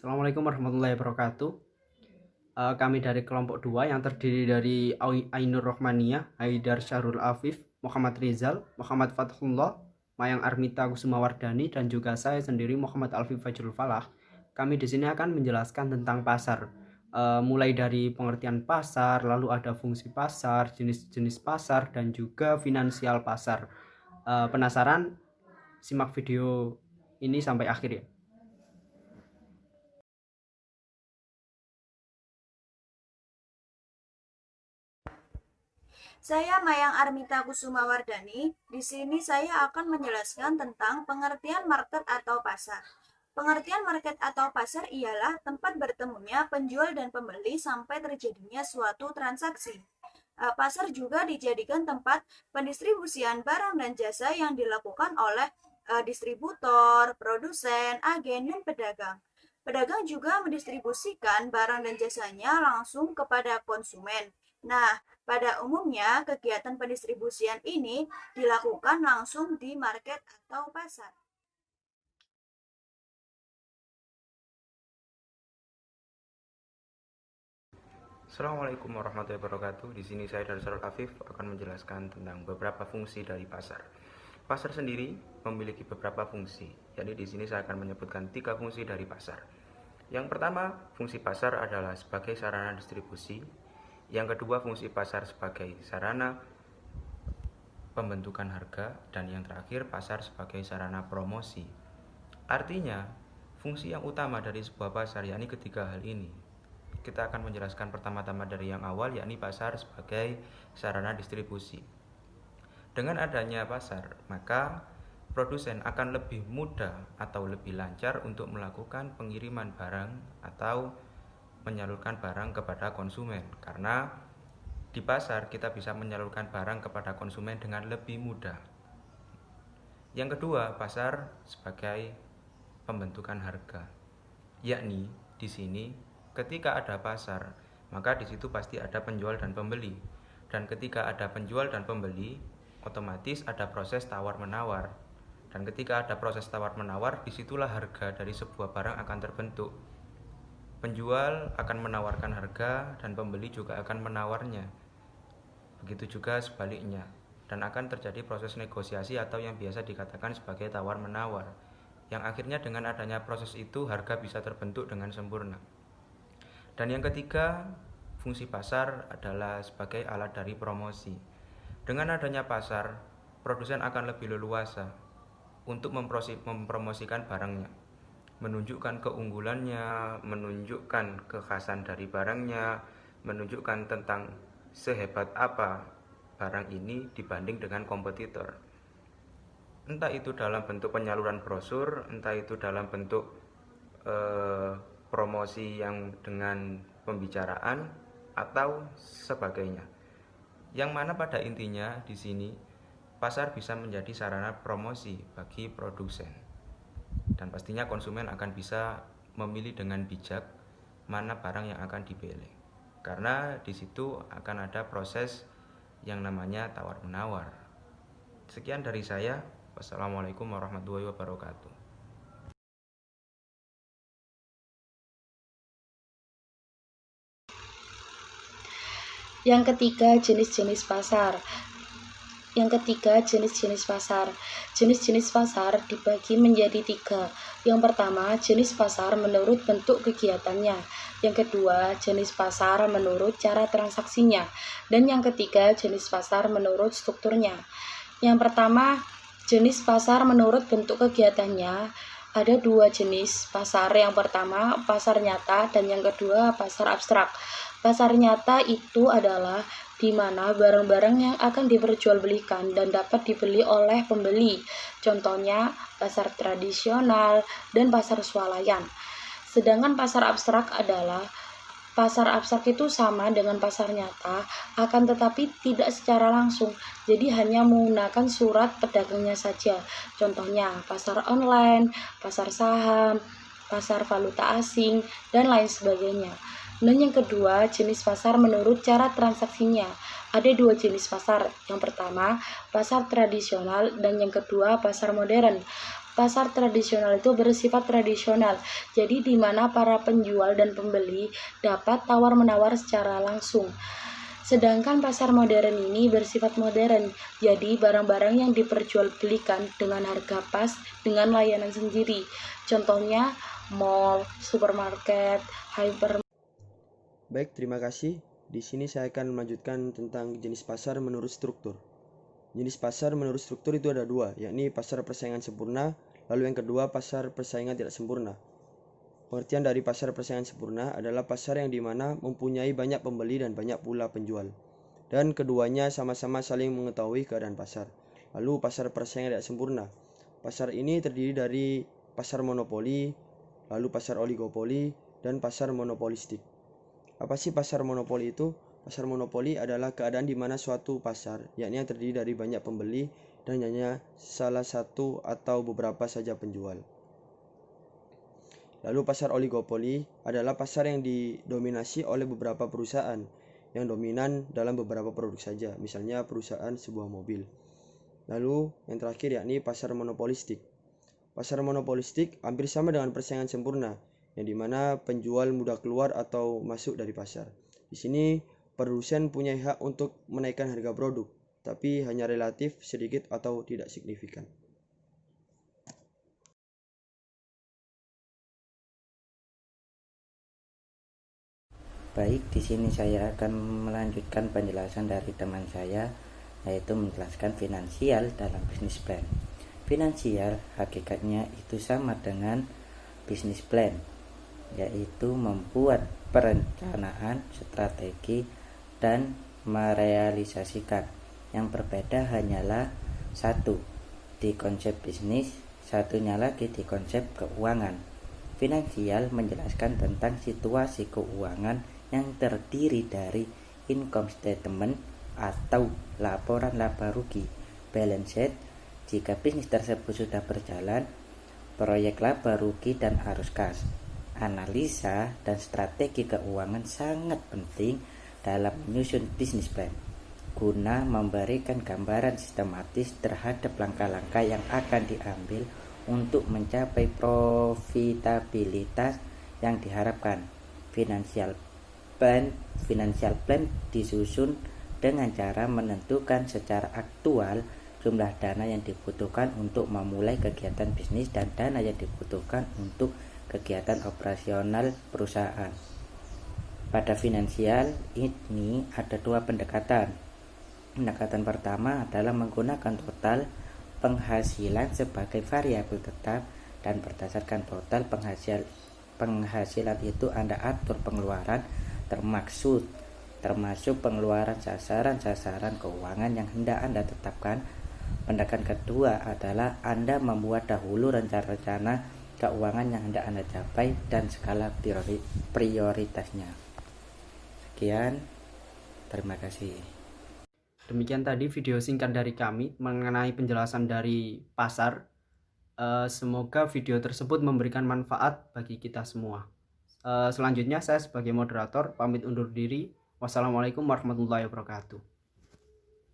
Assalamualaikum warahmatullahi wabarakatuh. Kami dari kelompok 2 yang terdiri dari Ainur Rohmania, Haidar Syahrul Afif, Muhammad Rizal, Muhammad Fathullah, Mayang Armita Kusumawardani, dan juga saya sendiri Muhammad Alfi Fajrul Falah. Kami di sini akan menjelaskan tentang pasar, mulai dari pengertian pasar, lalu ada fungsi pasar, jenis-jenis pasar, dan juga finansial pasar. Penasaran? Simak video ini sampai akhir ya. Saya Mayang Armita Kusumawardani. Di sini saya akan menjelaskan tentang pengertian market atau pasar. Pengertian market atau pasar ialah tempat bertemunya penjual dan pembeli sampai terjadinya suatu transaksi. Pasar juga dijadikan tempat pendistribusian barang dan jasa yang dilakukan oleh distributor, produsen, agen, dan pedagang. Pedagang juga mendistribusikan barang dan jasanya langsung kepada konsumen. Nah, pada umumnya kegiatan pendistribusian ini dilakukan langsung di market atau pasar. Assalamualaikum warahmatullahi wabarakatuh. Di sini saya Darsarul Afif akan menjelaskan tentang beberapa fungsi dari pasar. Pasar sendiri memiliki beberapa fungsi. Jadi di sini saya akan menyebutkan 3 fungsi dari pasar. Yang pertama, fungsi pasar adalah sebagai sarana distribusi. Yang kedua, fungsi pasar sebagai sarana pembentukan harga, dan yang terakhir, pasar sebagai sarana promosi. Artinya, fungsi yang utama dari sebuah pasar yakni ketiga hal ini. Kita akan menjelaskan pertama-tama dari yang awal, yakni pasar sebagai sarana distribusi. Dengan adanya pasar, maka produsen akan lebih mudah atau lebih lancar untuk melakukan pengiriman barang atau menyalurkan barang kepada konsumen, karena di pasar kita bisa menyalurkan barang kepada konsumen dengan lebih mudah. Yang kedua, pasar sebagai pembentukan harga, yakni di sini ketika ada pasar, maka di situ pasti ada penjual dan pembeli. Dan ketika ada penjual dan pembeli, otomatis ada proses tawar-menawar. Dan ketika ada proses tawar-menawar, disitulah harga dari sebuah barang akan terbentuk. Penjual akan menawarkan harga dan pembeli juga akan menawarnya. Begitu juga sebaliknya. Dan akan terjadi proses negosiasi atau yang biasa dikatakan sebagai tawar-menawar. Yang akhirnya dengan adanya proses itu harga bisa terbentuk dengan sempurna. Dan yang ketiga, fungsi pasar adalah sebagai alat dari promosi. Dengan adanya pasar, produsen akan lebih leluasa untuk mempromosikan barangnya, menunjukkan keunggulannya, menunjukkan kekhasan dari barangnya, menunjukkan tentang sehebat apa barang ini dibanding dengan kompetitor. Entah itu dalam bentuk penyaluran brosur, entah itu dalam bentuk promosi yang dengan pembicaraan atau sebagainya. Yang mana pada intinya di sini pasar bisa menjadi sarana promosi bagi produsen. Dan pastinya konsumen akan bisa memilih dengan bijak mana barang yang akan dipilih. Karena di situ akan ada proses yang namanya tawar-menawar. Sekian dari saya. Wassalamualaikum warahmatullahi wabarakatuh. Yang ketiga, jenis-jenis pasar. Jenis-jenis pasar dibagi menjadi 3. Yang pertama, jenis pasar menurut bentuk kegiatannya. Yang kedua, jenis pasar menurut cara transaksinya. Dan yang ketiga, jenis pasar menurut strukturnya. Yang pertama, jenis pasar menurut bentuk kegiatannya. Ada 2 jenis pasar. Yang pertama, pasar nyata, dan yang kedua, pasar abstrak. Pasar nyata itu adalah di mana barang-barang yang akan diperjualbelikan dan dapat dibeli oleh pembeli. Contohnya, pasar tradisional dan pasar swalayan. Sedangkan pasar abstrak adalah pasar abstrak itu sama dengan pasar nyata, akan tetapi tidak secara langsung. Jadi hanya menggunakan surat pedagangnya saja. Contohnya, pasar online, pasar saham, pasar valuta asing, dan lain sebagainya. Dan yang kedua, jenis pasar menurut cara transaksinya. Ada 2 jenis pasar. Yang pertama, pasar tradisional, dan yang kedua, pasar modern. Pasar tradisional itu bersifat tradisional, jadi di mana para penjual dan pembeli dapat tawar-menawar secara langsung. Sedangkan pasar modern ini bersifat modern, jadi barang-barang yang diperjualbelikan dengan harga pas dengan layanan sendiri. Contohnya mall, supermarket, hypermarket. Baik, terima kasih. Di sini saya akan melanjutkan tentang jenis pasar menurut struktur. Jenis pasar menurut struktur itu ada dua, yakni pasar persaingan sempurna, lalu yang kedua pasar persaingan tidak sempurna. Pengertian dari pasar persaingan sempurna adalah pasar yang dimana mempunyai banyak pembeli dan banyak pula penjual, dan keduanya sama-sama saling mengetahui keadaan pasar. Lalu pasar persaingan tidak sempurna. Pasar ini terdiri dari pasar monopoli, lalu pasar oligopoli, dan pasar monopolistik. Apa sih pasar monopoli itu? Pasar monopoli adalah keadaan di mana suatu pasar, yakni yang terdiri dari banyak pembeli dan hanya salah satu atau beberapa saja penjual. Lalu pasar oligopoli adalah pasar yang didominasi oleh beberapa perusahaan yang dominan dalam beberapa produk saja, misalnya perusahaan sebuah mobil. Lalu yang terakhir yakni pasar monopolistik. Pasar monopolistik hampir sama dengan persaingan sempurna, yang dimana penjual mudah keluar atau masuk dari pasar. Di sini produsen punya hak untuk menaikkan harga produk, tapi hanya relatif sedikit atau tidak signifikan. Baik, di sini saya akan melanjutkan penjelasan dari teman saya, yaitu menjelaskan finansial dalam bisnis plan. Finansial hakikatnya itu sama dengan bisnis plan, yaitu membuat perencanaan, strategi, dan merealisasikan. Yang berbeda hanyalah satu di konsep bisnis, satunya lagi di konsep keuangan. Finansial menjelaskan tentang situasi keuangan yang terdiri dari income statement atau laporan laba rugi, balance sheet jika bisnis tersebut sudah berjalan, proyek laba rugi dan arus kas. Analisa dan strategi keuangan sangat penting dalam menyusun bisnis plan guna memberikan gambaran sistematis terhadap langkah-langkah yang akan diambil untuk mencapai profitabilitas yang diharapkan. Financial plan disusun dengan cara menentukan secara aktual jumlah dana yang dibutuhkan untuk memulai kegiatan bisnis dan dana yang dibutuhkan untuk kegiatan operasional perusahaan. Pada finansial ini ada dua pendekatan. Pendekatan pertama adalah menggunakan total penghasilan sebagai variabel tetap, dan berdasarkan total penghasilan itu Anda atur pengeluaran termasuk pengeluaran sasaran keuangan yang hendak Anda tetapkan. Pendekatan kedua adalah Anda membuat dahulu rencana keuangan yang hendak Anda capai dan skala prioritasnya. Sekian, terima kasih. Demikian tadi video singkat dari kami mengenai penjelasan dari pasar. Semoga video tersebut memberikan manfaat bagi kita semua. Selanjutnya saya sebagai moderator pamit undur diri. Wassalamualaikum warahmatullahi wabarakatuh.